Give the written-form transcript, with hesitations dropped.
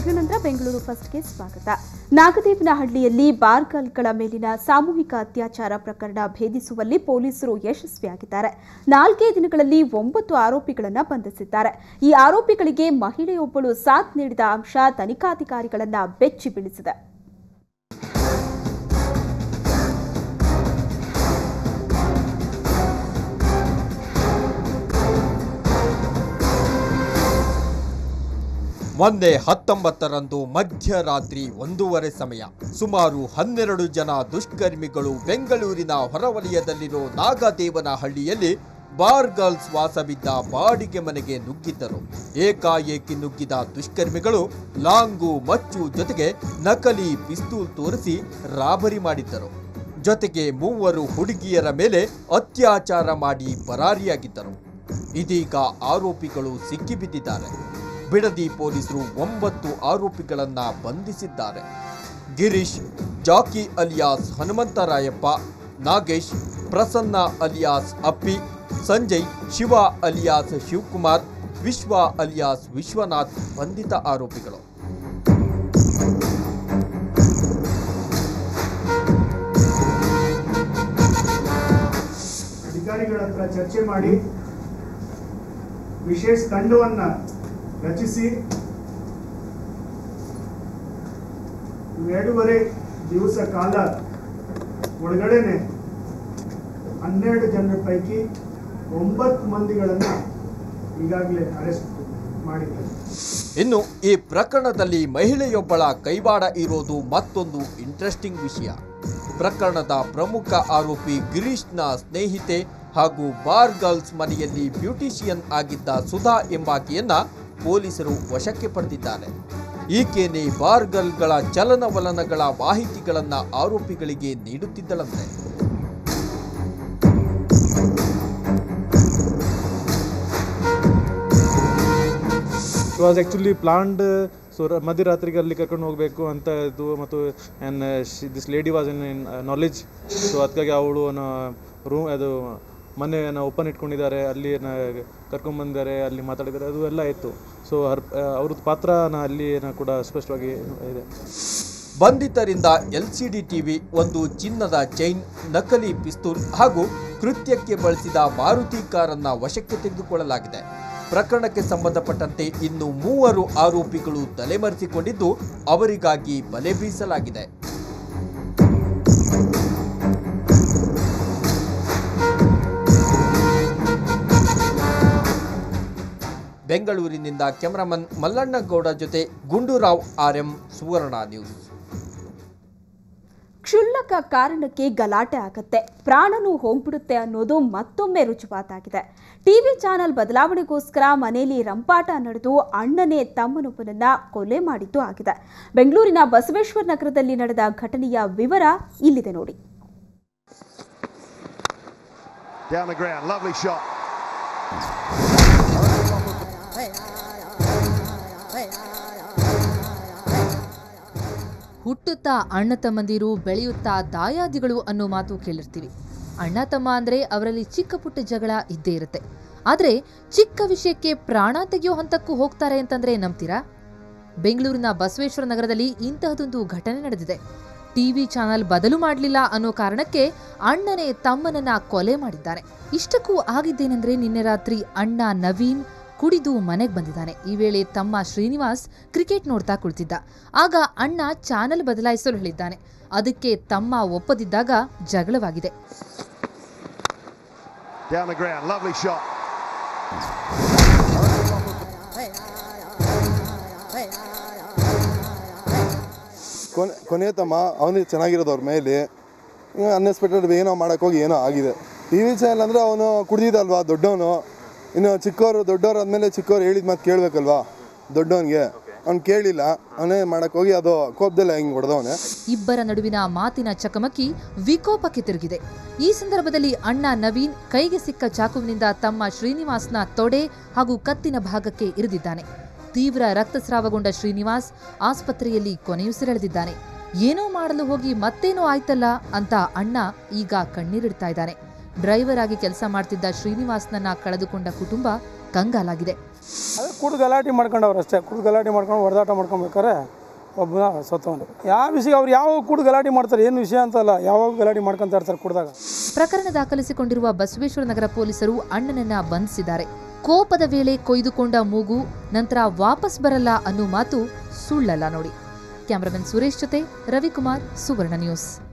ವಿರಾಮದ ನಂತರ ಬೆಂಗಳೂರು ಫಸ್ಟ್ಗೆ ಸ್ವಾಗತ. ನಾಗದೇವನಹಳ್ಳಿಯಲ್ಲಿ ಬಾರ್ಗರ್ಲ್ಗಳ ಮೇಲಿನ ಸಾಮೂಹಿಕ ಅತ್ಯಾಚಾರ ಪ್ರಕರಣ ಭೇದಿಸುವಲ್ಲಿ ಪೊಲೀಸರು ಯಶಸ್ವಿಯಾಗಿದ್ದಾರೆ. 4 ದಿನಗಳಲ್ಲಿ 9 ಆರೋಪಿಗಳನ್ನು ಬಂಧಿಸಿದ್ದಾರೆ. ಈ ಆರೋಪಿಗಳಿಗೆ ಮಹಿಳೆಯೊಬ್ಬಳು ಸಾಥ್ ನೀಡಿದ ಅಂಶ ತನಿಖಾಧಿಕಾರಿಗಳನ್ನು ಬೆಚ್ಚಿ ಬೀಳಿಸಿದೆ. ಮೊನ್ನೆ 19ರಂದು ಮಧ್ಯರಾತ್ರಿ 1:30 ಸಮಯ ಸುಮಾರು 12 ಜನ ದುಷ್ಕರ್ಮಿಗಳು ಬೆಂಗಳೂರಿನ ಹೊರವಲಯದಲ್ಲಿರೋ ನಾಗದೇವನಹಳ್ಳಿಯಲ್ಲಿ ಬಾರ್ ಗರ್ಲ್ಸ್ ವಾಸವಿದ್ದ ಬಾಡಿಗೆ ಮನೆಗೆ ನುಗ್ಗಿದ್ದರು. ಏಕಾಏಕಿ ನುಗ್ಗಿದ ದುಷ್ಕರ್ಮಿಗಳು ಲಾಂಗು ಮಚ್ಚು ಜೊತೆಗೆ ನಕಲಿ ಪಿಸ್ತೂಲ್ ತೋರಿಸಿ ರಾಬರಿ ಮಾಡಿದ್ದರು. ಜೊತೆಗೆ 3 ಹುಡುಗಿಯರ ಮೇಲೆ ಅತ್ಯಾಚಾರ ಮಾಡಿ ಪರಾರಿಯಾಗಿದ್ದರು. ಇದೀಗ ಆರೋಪಿಗಳು ಸಿಕ್ಕಿಬಿದ್ದಿದ್ದಾರೆ. ಬಿಡದಿ ಪೊಲೀಸರು 9 ಆರೋಪಿಗಳನ್ನು ಬಂಧಿಸಿದ್ದಾರೆ. ಗಿರೀಶ್, ಜಾಕಿ ಅಲಿಯಾಸ್ ಹನುಮಂತರಾಯಪ್ಪ, ನಾಗೇಶ್, ಪ್ರಸನ್ನ ಅಲಿಯಾಸ್ ಅಪ್ಪಿ, ಸಂಜಯ್, ಶಿವ ಅಲಿಯಾಸ್ ಶಿವಕುಮಾರ್, ವಿಶ್ವ ಅಲಿಯಾಸ್ ವಿಶ್ವನಾಥ್ ಬಂಧಿತ ಆರೋಪಿಗಳು. ಅಧಿಕಾರಿಗಳ ಹತ್ರ ಚರ್ಚೆ ಮಾಡಿ ವಿಶೇಷ ತಂಡವನ್ನ ರಚಿಸಿ 2.5 ದಿವಸ ಕಾಲ ಒಳಗಡೆನೆ 12 ಜನರ ಪೈಕಿ 9 ಮಂದಿಗಳನ್ನು ಈಗಾಗಲೇ ಅರೆಸ್ಟ್ ಮಾಡಿದ್ದಾರೆ. ಇನ್ನು ಈ ಪ್ರಕರಣದಲ್ಲಿ ಮಹಿಳೆಯೊಬ್ಬಳ ಕೈವಾಡ ಇರೋದು ಮತ್ತೊಂದು ಇಂಟ್ರೆಸ್ಟಿಂಗ್ ವಿಷಯ. ಪ್ರಕರಣದ ಪ್ರಮುಖ ಆರೋಪಿ ಗಿರೀಶ್ನ ಸ್ನೇಹಿತೆ ಹಾಗೂ ಬಾರ್ ಗರ್ಲ್ಸ್ ಮನೆಯಲ್ಲಿ ಬ್ಯೂಟಿಷಿಯನ್ ಆಗಿದ್ದ ಸುಧಾ ಎಂಬಾಕೆಯನ್ನ ಪೊಲೀಸರು ವಶಕ್ಕೆ ಪಡೆದಿದ್ದಾರೆ. ಈಕೆನೇ ಬಾರ್ ಗರ್ಲ್ಗಳ ಚಲನವಲನಗಳ ಮಾಹಿತಿಗಳನ್ನ ಆರೋಪಿಗಳಿಗೆ ನೀಡುತ್ತಿದ್ದಳಂತೆ. It was actually planned. So ಮಧ್ಯರಾತ್ರಿಗೆ ಅಲ್ಲಿ ಕರ್ಕೊಂಡು ಹೋಗಬೇಕು ಅಂತ ಇದು, ಮತ್ತು this lady was in knowledge. So ಅದಕ್ಕಾಗಿ ಅವಳು ರೂಮ್ ಅದು ಮನೆ ಓಪನ್ ಇಟ್ಕೊಂಡಿದ್ದಾರೆ, ಅಲ್ಲಿ ಕರ್ಕೊಂಡ್ಬಂದಿದ್ದಾರೆ, ಅಲ್ಲಿ ಮಾತಾಡಿದ್ದಾರೆ, ಅದು ಎಲ್ಲ ಇತ್ತು. ಸೊ ಅವ್ರದ್ದು ಪಾತ್ರ ಅಲ್ಲಿ ಕೂಡ ಸ್ಪಷ್ಟವಾಗಿ ಇದೆ. ಬಂಧಿತರಿಂದ LCD ಟಿವಿ, 1 ಚಿನ್ನದ ಚೈನ್, ನಕಲಿ ಪಿಸ್ತೂಲ್ ಹಾಗೂ ಕೃತ್ಯಕ್ಕೆ ಬಳಸಿದ ಮಾರುತಿ ಕಾರನ್ನ ವಶಕ್ಕೆ ತೆಗೆದುಕೊಳ್ಳಲಾಗಿದೆ. ಪ್ರಕರಣಕ್ಕೆ ಸಂಬಂಧಪಟ್ಟಂತೆ ಇನ್ನು 3 ಆರೋಪಿಗಳು ತಲೆಮರೆಸಿಕೊಂಡಿದ್ದು ಅವರಿಗಾಗಿ ಬಲೆ ಬೀಸಲಾಗಿದೆ. ಬೆಂಗಳೂರಿನಿಂದ ಕ್ಯಾಮರಾಮನ್ ಮಲ್ಲಣ್ಣಗೌಡ ಜೊತೆ ಗುಂಡೂರಾವ್ RM, ಸುವರ್ಣ ನ್ಯೂಸ್. ಕ್ಷುಲ್ಲಕ ಕಾರಣಕ್ಕೆ ಗಲಾಟೆ ಆಗತ್ತೆ, ಪ್ರಾಣನೂ ಹೋಗ್ಬಿಡುತ್ತೆ ಅನ್ನೋದು ಮತ್ತೊಮ್ಮೆ ರುಜುವಾತಾಗಿದೆ. ಟಿವಿ ಚಾನೆಲ್ ಬದಲಾವಣೆಗೋಸ್ಕರ ಮನೆಯಲ್ಲಿ ರಂಪಾಟ ನಡೆದು ಅಣ್ಣನೇ ತಮ್ಮನೊಬ್ಬನನ್ನ ಕೊಲೆ ಮಾಡಿದ್ದು ಆಗಿದೆ. ಬೆಂಗಳೂರಿನ ಬಸವೇಶ್ವರ ನಗರದಲ್ಲಿ ನಡೆದ ಘಟನೆಯ ವಿವರ ಇಲ್ಲಿದೆ ನೋಡಿ. ಹುಟ್ಟುತ್ತಾ ಅಣ್ಣ ತಮ್ಮಂದಿರು, ಬೆಳೆಯುತ್ತಾ ದಾಯಾದಿಗಳು ಅನ್ನೋ ಮಾತು ಕೇಳಿರ್ತೀವಿ. ಅಣ್ಣ ತಮ್ಮ ಅಂದರೆ ಅವರಲ್ಲಿ ಚಿಕ್ಕ ಪುಟ್ಟ ಜಗಳ ಇದ್ದೇ ಇರುತ್ತೆ. ಆದರೆ ಚಿಕ್ಕ ವಿಷಯಕ್ಕೆ ಪ್ರಾಣ ತೆಗೆಯೋ ಹಂತಕ್ಕೂ ಹೋಗ್ತಾರೆ ಅಂತಂದ್ರೆ ನಂಬ್ತೀರಾ? ಬೆಂಗಳೂರಿನ ಬಸವೇಶ್ವರ ನಗರದಲ್ಲಿ ಇಂತಹದೊಂದು ಘಟನೆ ನಡೆದಿದೆ. ಟಿವಿ ಚಾನೆಲ್ ಬದಲು ಮಾಡಲಿಲ್ಲ ಅನ್ನೋ ಕಾರಣಕ್ಕೆ ಅಣ್ಣನೇ ತಮ್ಮನನ್ನ ಕೊಲೆ ಮಾಡಿದ್ದಾನೆ. ಇಷ್ಟಕ್ಕೂ ಆಗಿದ್ದೇನೆಂದ್ರೆ ನಿನ್ನೆ ರಾತ್ರಿ ಅಣ್ಣ ನವೀನ್ ಕುಡಿದು ಮನೆಗೆ ಬಂದಿದ್ದಾನೆ. ಈ ವೇಳೆ ತಮ್ಮ ಶ್ರೀನಿವಾಸ್ ಕ್ರಿಕೆಟ್ ನೋಡ್ತಾ ಕುಳಿತಿದ್ದ. ಆಗ ಅಣ್ಣ ಚಾನೆಲ್ ಬದಲಾಯಿಸಲು ಹೇಳಿದ್ದಾನೆ. ಅದಕ್ಕೆ ತಮ್ಮ ಒಪ್ಪದಿದ್ದಾಗ ಜಗಳವಾಗಿದೆ. ಕೊನೆ ತಮ್ಮ ಅವನಿಗೆ ಚೆನ್ನಾಗಿರೋದು ಅವ್ರ ಮೇಲೆ ಅನ್ಎಕ್ಸ್ಪೆಕ್ಟೆಡ್ ಏನೋ ಮಾಡೋಕ್ಕೋಗಿ ಏನೋ ಆಗಿದೆ. ಟಿವಿ ಚಾನೆಲ್ ಅಂದರೆ ಅವನು ಕುಡ್ದಿದ್ದಲ್ವಾ ದೊಡ್ಡವನು, ಇನ್ನು ಚಿಕ್ಕವರು ದೊಡ್ಡವರು ಆದಮೇಲೆ ಚಿಕ್ಕವ್ರು ಹೇಳಿದ ಮಾತು ಕೇಳಬೇಕಲ್ವಾ. ದೊಡ್ಡವನಿಗೆ ಅವ್ನು ಕೇಳಿಲ್ಲ, ಅವನೇ ಮಾಡೋಕ್ಕೋಗಿ ಅದು ಕೋಪದಲ್ಲ ಹಿಂಗೆ ಹೊಡೆದವನೇ. ಇಬ್ಬರ ನಡುವಿನ ಮಾತಿನ ಚಕಮಕಿ ವಿಕೋಪಕ್ಕೆ ತಿರುಗಿದೆ. ಈ ಸಂದರ್ಭದಲ್ಲಿ ಅಣ್ಣ ನವೀನ್ ಕೈಗೆ ಸಿಕ್ಕ ಚಾಕುವಿನಿಂದ ತಮ್ಮ ಶ್ರೀನಿವಾಸ್ನ ತೊಡೆ ಹಾಗೂ ಕತ್ತಿನ ಭಾಗಕ್ಕೆ ಇರಿದಿದ್ದಾನೆ. ತೀವ್ರ ರಕ್ತಸ್ರಾವಗೊಂಡ ಶ್ರೀನಿವಾಸ್ ಆಸ್ಪತ್ರೆಯಲ್ಲಿ ಕೊನೆಯುಸಿರೆಳೆದಿದ್ದಾನೆ. ಏನೋ ಮಾಡಲು ಹೋಗಿ ಮತ್ತೇನೋ ಆಯ್ತಲ್ಲ ಅಂತ ಅಣ್ಣ ಈಗ ಕಣ್ಣೀರಿಡ್ತಾ ಇದ್ದಾನೆ. ಡ್ರೈವರ್ ಆಗಿ ಕೆಲಸ ಮಾಡ್ತಿದ್ದ ಶ್ರೀನಿವಾಸ್ನನ್ನ ಕಳೆದುಕೊಂಡ ಕುಟುಂಬ ಕಂಗಾಲಾಗಿದೆ. ಅದೇ ಕುಡ್ದು ಗಲಾಟೆ ಮಾಡ್ಕೊಂಡವ್ರು ಅಷ್ಟೇ. ಕುಡ್ದು ಗಲಾಟೆ ಮಾಡ್ಕೊಂಡು ಹೊಡೆದಾಟ ಮಾಡ್ಕೊಬೇಕಾರೆ ಒಬ್ಬ ಸತ್ತವನು. ಯಾವ ವಿಷಯ ಅವ್ರು ಯಾವ ಕುಡ್ದು ಗಲಾಟೆ ಮಾಡ್ತಾರೆ, ಏನು ವಿಷಯ ಅಂತಲ್ಲ, ಯಾವಾಗ ಗಲಾಟೆ ಮಾಡ್ಕೊಂತ ಇರ್ತಾರೆ ಕುಡ್ದಾಗ. ಪ್ರಕರಣ ದಾಖಲಿಸಿಕೊಂಡಿರುವ ಬಸವೇಶ್ವರ ನಗರ ಪೊಲೀಸರು ಅಣ್ಣನನ್ನ ಬಂಧಿಸಿದ್ದಾರೆ. ಕೋಪದ ವೇಳೆ ಕೊಯ್ದುಕೊಂಡ ಮೂಗು ನಂತರ ವಾಪಸ್ ಬರಲ್ಲ ಅನ್ನೋ ಮಾತು ಸುಳ್ಳಲ್ಲ ನೋಡಿ. ಕ್ಯಾಮರಾಮನ್ ಸುರೇಶ್ ಜೊತೆ ರವಿಕುಮಾರ್, ಸುವರ್ಣ ನ್ಯೂಸ್.